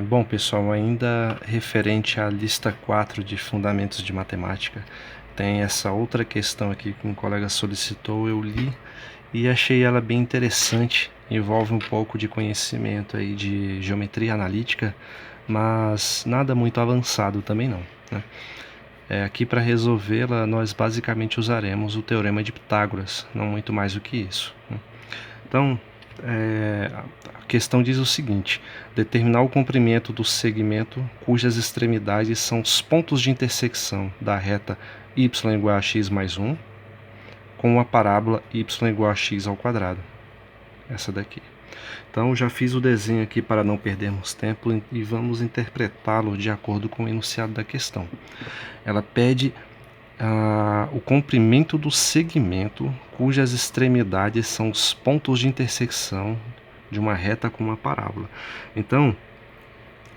Bom, pessoal, ainda referente à lista 4 de fundamentos de matemática, tem essa outra questão aqui que um colega solicitou, eu li e achei ela bem interessante. Envolve um pouco de conhecimento aí de geometria analítica, mas nada muito avançado também não, né? Aqui para resolvê-la, nós basicamente usaremos o teorema de Pitágoras, não muito mais do que isso, né? Então, a questão diz o seguinte: determinar o comprimento do segmento cujas extremidades são os pontos de intersecção da reta y igual a x mais 1 com a parábola y igual a x ao quadrado. Essa daqui. Então, já fiz o desenho aqui para não perdermos tempo e vamos interpretá-lo de acordo com o enunciado da questão. Ela pede o comprimento do segmento cujas extremidades são os pontos de intersecção de uma reta com uma parábola. Então,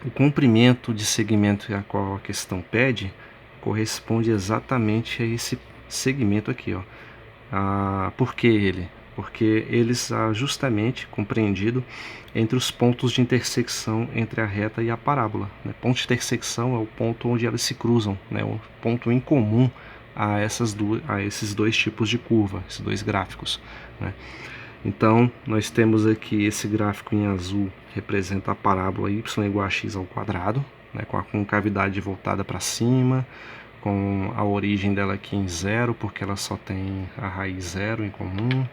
o comprimento de segmento a qual a questão pede corresponde exatamente a esse segmento aqui, ó. Por que ele? Porque ele está justamente compreendido entre os pontos de intersecção entre a reta e a parábola, né? Ponto de intersecção é o ponto onde elas se cruzam, né? O ponto em comum a esses dois tipos de curva, esses dois gráficos, né? Então, nós temos aqui esse gráfico em azul, representa a parábola y igual a x ao quadrado, né, com a concavidade voltada para cima, com a origem dela aqui em zero, porque ela só tem a raiz zero em comum,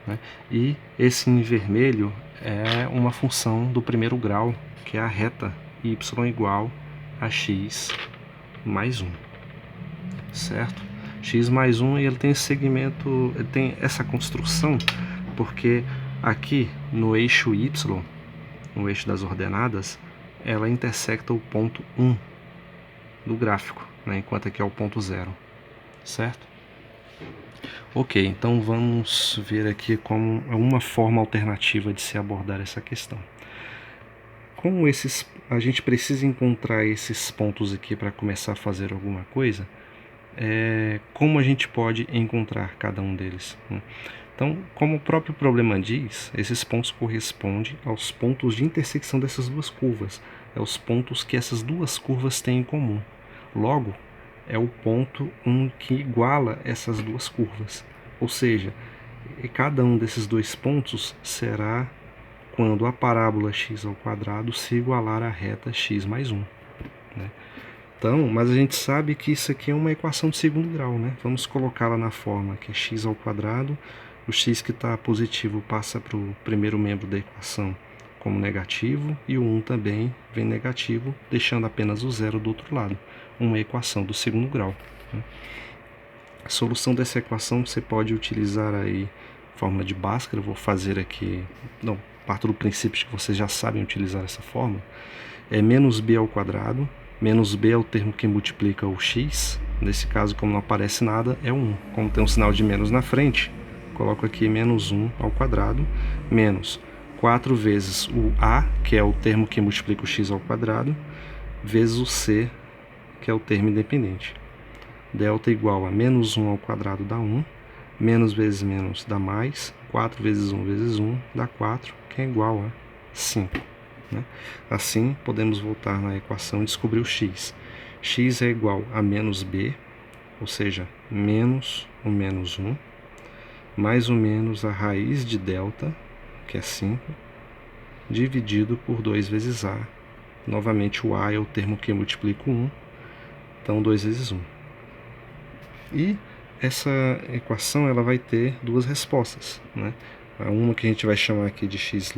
né? E esse em vermelho é uma função do primeiro grau, que é a reta y igual a x mais 1, certo? X mais 1, e ele tem esse segmento, ele tem essa construção, porque aqui no eixo y, no eixo das ordenadas, ela intersecta o ponto 1 do gráfico, né, enquanto aqui é o ponto 0, certo? Ok, então vamos ver aqui como uma forma alternativa de se abordar essa questão. Como a gente precisa encontrar esses pontos aqui para começar a fazer alguma coisa, como a gente pode encontrar cada um deles? Então, como o próprio problema diz, esses pontos correspondem aos pontos de intersecção dessas duas curvas. É os pontos que essas duas curvas têm em comum. Logo, é o ponto que iguala essas duas curvas. Ou seja, cada um desses dois pontos será quando a parábola x ao quadrado se igualar à reta x mais 1. Né? Então, mas a gente sabe que isso aqui é uma equação de segundo grau, né? Vamos colocá-la na forma que é x ao quadrado. O x que está positivo passa para o primeiro membro da equação como negativo, e o 1 também vem negativo, deixando apenas o zero do outro lado. Uma equação do segundo grau. Né? A solução dessa equação você pode utilizar aí forma de Bhaskara. Eu vou fazer aqui, não, parto do princípio de que vocês já sabem utilizar essa forma. É menos b ao quadrado. Menos b é o termo que multiplica o x. Nesse caso, como não aparece nada, é 1. Como tem um sinal de menos na frente, coloco aqui menos 1 ao quadrado, menos 4 vezes o a, que é o termo que multiplica o x ao quadrado, vezes o c, que é o termo independente. Delta igual a menos 1 ao quadrado dá 1, menos vezes menos dá mais, 4 vezes 1 vezes 1 dá 4, que é igual a 5. Né? Assim, podemos voltar na equação e descobrir o x. X é igual a menos b, ou seja, menos o menos 1, mais ou menos a raiz de delta, que é 5, dividido por 2 vezes a. Novamente, o a é o termo que multiplica o 1, então 2 vezes 1. E essa equação ela vai ter duas respostas. Né? Uma que a gente vai chamar aqui de x',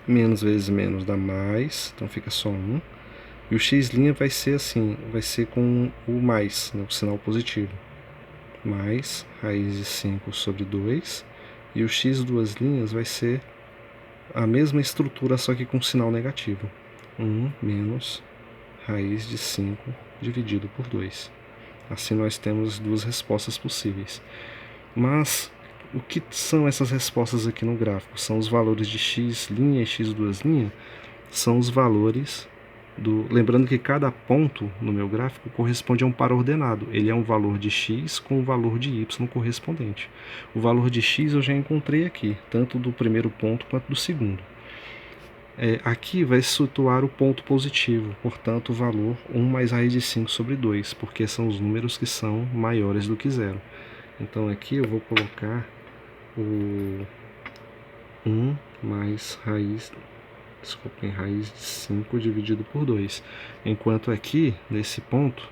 menos vezes menos dá mais, então fica só 1. E o x' vai ser assim, vai ser com o mais, né, o sinal positivo. Mais raiz de 5 sobre 2. E o x duas linhas vai ser a mesma estrutura, só que com sinal negativo. 1 menos raiz de 5 dividido por 2. Assim nós temos duas respostas possíveis. Mas o que são essas respostas aqui no gráfico? São os valores de x' e x duas linhas. São os valores lembrando que cada ponto no meu gráfico corresponde a um par ordenado. Ele é um valor de x com o valor de y correspondente. O valor de x eu já encontrei aqui, tanto do primeiro ponto quanto do segundo. Aqui vai situar o ponto positivo, portanto o valor 1 mais raiz de 5 sobre 2, porque são os números que são maiores do que zero. Então aqui eu vou colocar o 1 mais raiz de 5 dividido por 2. Enquanto aqui, nesse ponto,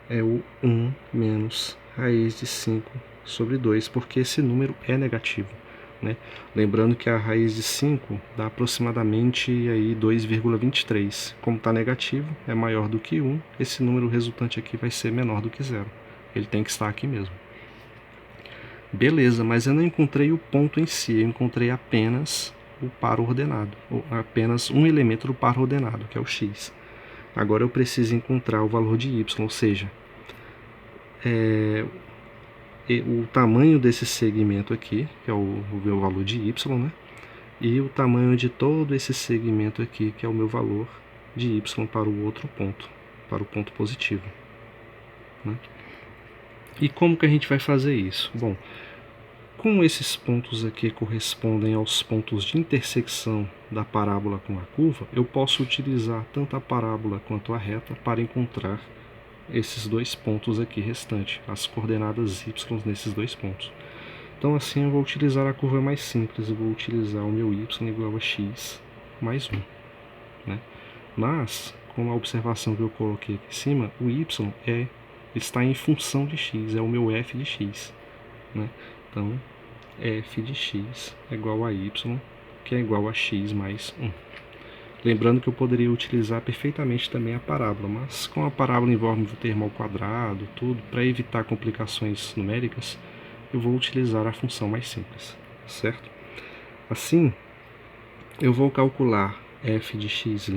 é o 1 menos raiz de 5 sobre 2, porque esse número é negativo. Né? Lembrando que a raiz de 5 dá aproximadamente 2,23. Como está negativo, é maior do que 1, esse número resultante aqui vai ser menor do que 0. Ele tem que estar aqui mesmo. Beleza, mas eu não encontrei o ponto em si, eu encontrei apenas o par ordenado, ou apenas um elemento do par ordenado, que é o x. Agora eu preciso encontrar o valor de y, ou seja, o tamanho desse segmento aqui, que é o meu valor de y, né? E o tamanho de todo esse segmento aqui, que é o meu valor de y para o outro ponto, para o ponto positivo. Né? E como que a gente vai fazer isso? Bom, como esses pontos aqui correspondem aos pontos de intersecção da parábola com a curva, eu posso utilizar tanto a parábola quanto a reta para encontrar esses dois pontos aqui restantes, as coordenadas y nesses dois pontos. Então assim eu vou utilizar a curva mais simples, eu vou utilizar o meu y igual a x mais 1. Né? Mas, com a observação que eu coloquei aqui em cima, o y está em função de x, é o meu f de x. Né? Então, f de x é igual a y, que é igual a x mais 1. Lembrando que eu poderia utilizar perfeitamente também a parábola, mas como a parábola envolve o termo ao quadrado, tudo, para evitar complicações numéricas, eu vou utilizar a função mais simples, certo? Assim, eu vou calcular f de x',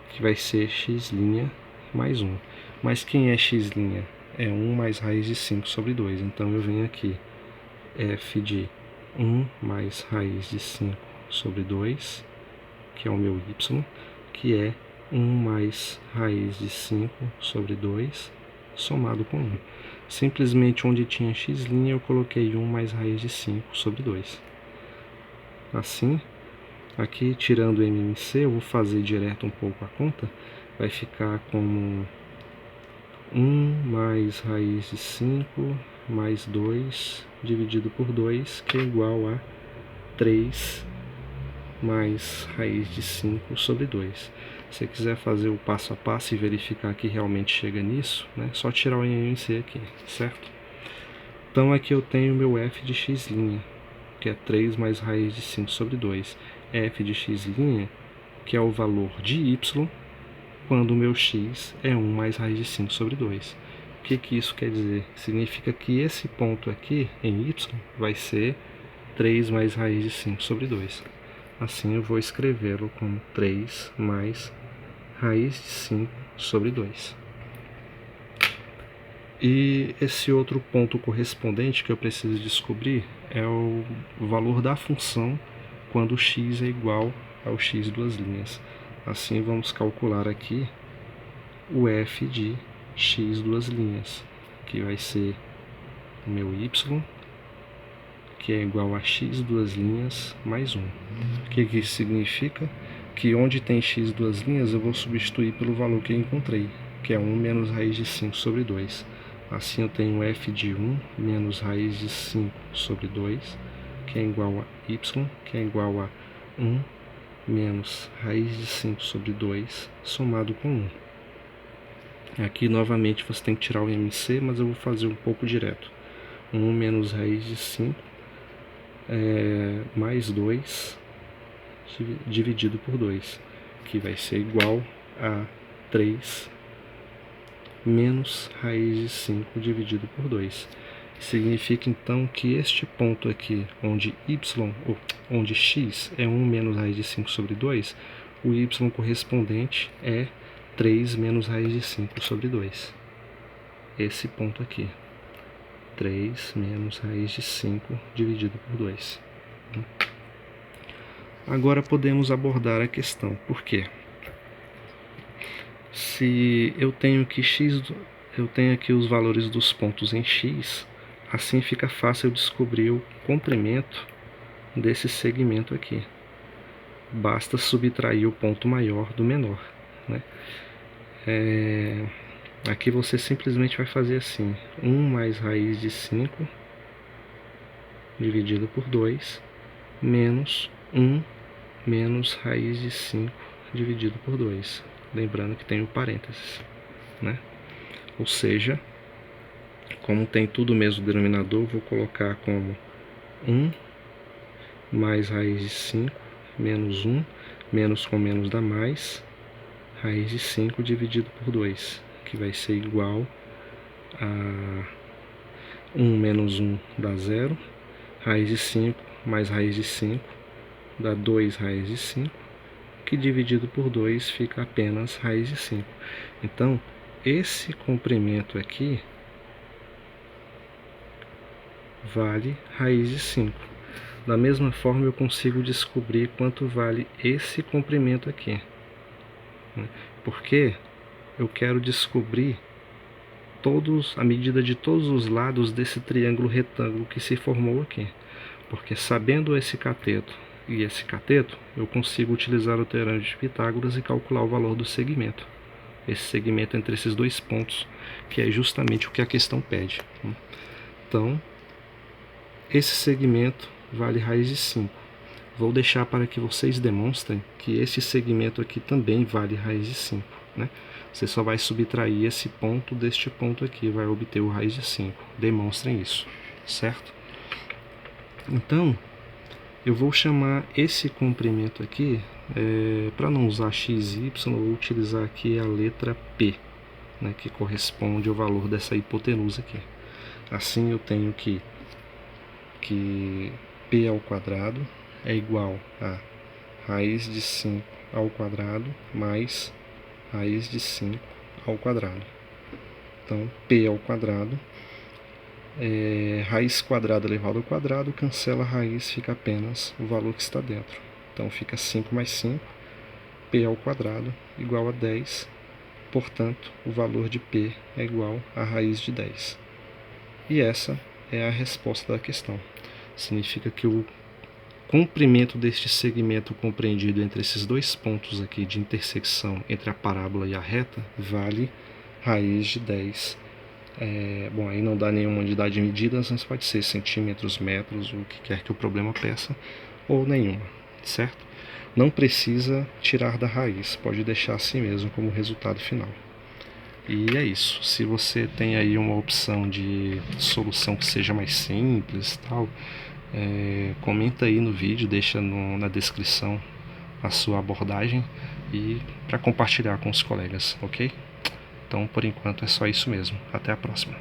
que vai ser x' mais 1. Mas quem é x'? É 1 mais raiz de 5 sobre 2. Então eu venho aqui, f de 1 mais raiz de 5 sobre 2, que é o meu y, que é 1 mais raiz de 5 sobre 2, somado com 1. Simplesmente onde tinha x', eu coloquei 1 mais raiz de 5 sobre 2. Assim, aqui tirando o MMC, eu vou fazer direto um pouco a conta, vai ficar como 1 mais raiz de 5 mais 2 dividido por 2, que é igual a 3 mais raiz de 5 sobre 2. Se você quiser fazer o passo a passo e verificar que realmente chega nisso, né, só tirar o MMC aqui, certo? Então aqui eu tenho meu f de x', que é 3 mais raiz de 5 sobre 2. F de x', que é o valor de y, quando o meu x é 1 mais raiz de 5 sobre 2. O que isso quer dizer? Significa que esse ponto aqui, em y, vai ser 3 mais raiz de 5 sobre 2. Assim eu vou escrevê-lo como 3 mais raiz de 5 sobre 2. E esse outro ponto correspondente que eu preciso descobrir é o valor da função quando x é igual ao x duas linhas. Assim vamos calcular aqui o f de x duas linhas, que vai ser o meu y, que é igual a x duas linhas mais 1. O que isso significa? Que onde tem x duas linhas eu vou substituir pelo valor que eu encontrei, que é 1 menos raiz de 5 sobre 2. Assim eu tenho f de 1 menos raiz de 5 sobre 2, que é igual a y, que é igual a 1 menos raiz de 5 sobre 2, somado com 1. Aqui novamente você tem que tirar o MC, mas eu vou fazer um pouco direto. 1 menos raiz de 5 mais 2 dividido por 2, que vai ser igual a 3 menos raiz de 5 dividido por 2. Significa então que este ponto aqui, onde x é 1 menos raiz de 5 sobre 2, o y correspondente é 3 menos raiz de 5 sobre 2. Esse ponto aqui, 3 menos raiz de 5 dividido por 2. Agora podemos abordar a questão. Por quê? Se eu tenho aqui os valores dos pontos em x, assim fica fácil eu descobrir o comprimento desse segmento aqui. Basta subtrair o ponto maior do menor, né? Aqui você simplesmente vai fazer assim: 1 mais raiz de 5 dividido por 2 menos 1 menos raiz de 5 dividido por 2. Lembrando que tem o parênteses, né? Ou seja, como tem tudo o mesmo denominador, vou colocar como 1 mais raiz de 5 menos 1, menos com menos dá mais, raiz de 5 dividido por 2, que vai ser igual a 1 menos 1 dá 0, raiz de 5 mais raiz de 5 dá 2 raiz de 5, que dividido por 2 fica apenas raiz de 5. Então, esse comprimento aqui vale raiz de 5. Da mesma forma, eu consigo descobrir quanto vale esse comprimento aqui, né? Porque eu quero descobrir a medida de todos os lados desse triângulo retângulo que se formou aqui. Porque sabendo esse cateto e esse cateto, eu consigo utilizar o teorema de Pitágoras e calcular o valor do segmento. Esse segmento entre esses dois pontos, que é justamente o que a questão pede. Então, esse segmento vale raiz de 5. Vou deixar para que vocês demonstrem que esse segmento aqui também vale raiz de 5, né? Você só vai subtrair esse ponto deste ponto aqui, vai obter o raiz de 5. Demonstrem isso, certo? Então, eu vou chamar esse comprimento aqui, para não usar x e y, eu vou utilizar aqui a letra P, né, que corresponde ao valor dessa hipotenusa aqui. Assim eu tenho que P ao quadrado é igual a raiz de 5 ao quadrado mais raiz de 5 ao quadrado. Então, P ao quadrado, raiz quadrada elevado ao quadrado, cancela a raiz, fica apenas o valor que está dentro. Então, fica 5 mais 5, P ao quadrado, igual a 10. Portanto, o valor de P é igual a raiz de 10. E essa é a resposta da questão. Significa que o comprimento deste segmento compreendido entre esses dois pontos aqui de intersecção entre a parábola e a reta vale raiz de 10. Bom, aí não dá nenhuma unidade de medidas, mas pode ser centímetros, metros, o que quer que o problema peça, ou nenhuma, certo? Não precisa tirar da raiz, pode deixar assim mesmo como resultado final. E é isso. Se você tem aí uma opção de solução que seja mais simples, tal, comenta aí no vídeo, deixa na descrição a sua abordagem e para compartilhar com os colegas, ok? Então, por enquanto é só isso mesmo. Até a próxima.